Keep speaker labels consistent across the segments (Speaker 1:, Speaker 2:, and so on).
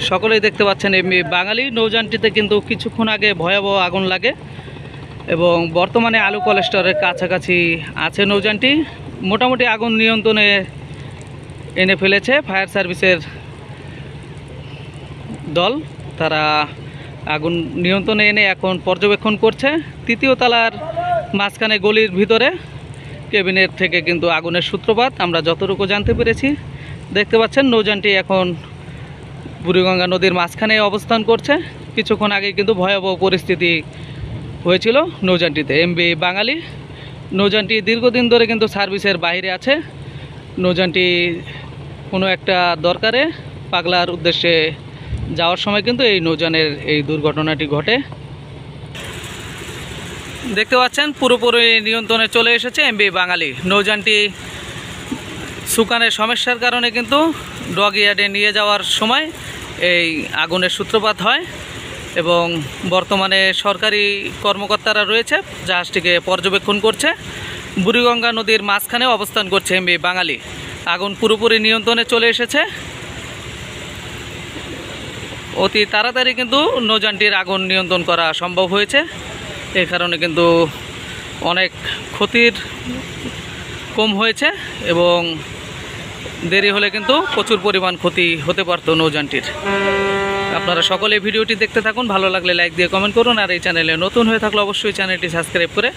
Speaker 1: সকলেই দেখতে পাচ্ছেন এমবি বাঙালি নৌযানটিতে কিন্তু কিছুক্ষণ আগে ভয়াবহ আগুন লাগে এবং বর্তমানে আলু কলেস্টরের কাছাকাছি আছে নৌযানটি। মোটামুটি আগুন নিয়ন্ত্রণে এনে ফেলেছে ফায়ার সার্ভিসের দল। তারা আগুন নিয়ন্ত্রণে এনে এখন পর্যবেক্ষণ করছে। তৃতীয় তলার মাঝখানে গলির ভিতরে কেবিনেট থেকে কিন্তু আগুনের সূত্রপাত আমরা যতটুকু জানতে পেরেছি। দেখতে পাচ্ছেন নৌযানটি এখন বুড়িগঙ্গা নদীর মাঝখানে অবস্থান করছে। কিছুক্ষণ আগে কিন্তু ভয়াবহ পরিস্থিতি হয়েছিল নৌযানটিতে। এমবি বাঙালি নৌযানটি দীর্ঘদিন ধরে কিন্তু সার্ভিসের বাইরে আছে। নৌযানটি কোনো একটা দরকারে পাগলার উদ্দেশ্যে যাওয়ার সময় কিন্তু এই নৌযানের এই দুর্ঘটনাটি ঘটে। দেখতে পাচ্ছেন পুরোপুরি নিয়ন্ত্রণে চলে এসেছে এমবি বাঙালি নৌযানটি। সুকানের সমস্যার কারণে কিন্তু ডকইয়ার্ডে নিয়ে যাওয়ার সময় এই আগুনের সূত্রপাত হয় এবং বর্তমানে সরকারি কর্মকর্তারা রয়েছে, জাহাজটিকে পর্যবেক্ষণ করছে। বুড়িগঙ্গা নদীর মাঝখানে অবস্থান করছে এমবি বাঙালি। আগুন পুরোপুরি নিয়ন্ত্রণে চলে এসেছে। অতি তাড়াতাড়ি কিন্তু নৌযানটির আগুন নিয়ন্ত্রণ করা সম্ভব হয়েছে। এই কারণে কিন্তু অনেক ক্ষতির কম হয়েছে এবং দেরি হলে কিন্তু প্রচুর পরিমাণ ক্ষতি হতে পারত নৌযানটির। আপনারা সকলে ভিডিওটি দেখতে থাকুন, ভালো লাগলে লাইক দিয়ে কমেন্ট করুন, আর এই চ্যানেলে নতুন হয়ে থাকলে অবশ্যই চ্যানেলটি সাবস্ক্রাইব করে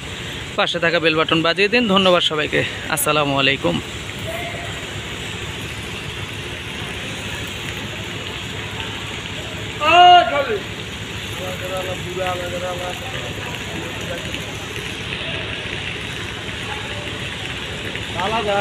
Speaker 1: পাশে থাকা বেল বাটন বাজিয়ে দিন। ধন্যবাদ সবাইকে। আসসালামু আলাইকুম।
Speaker 2: আলাদা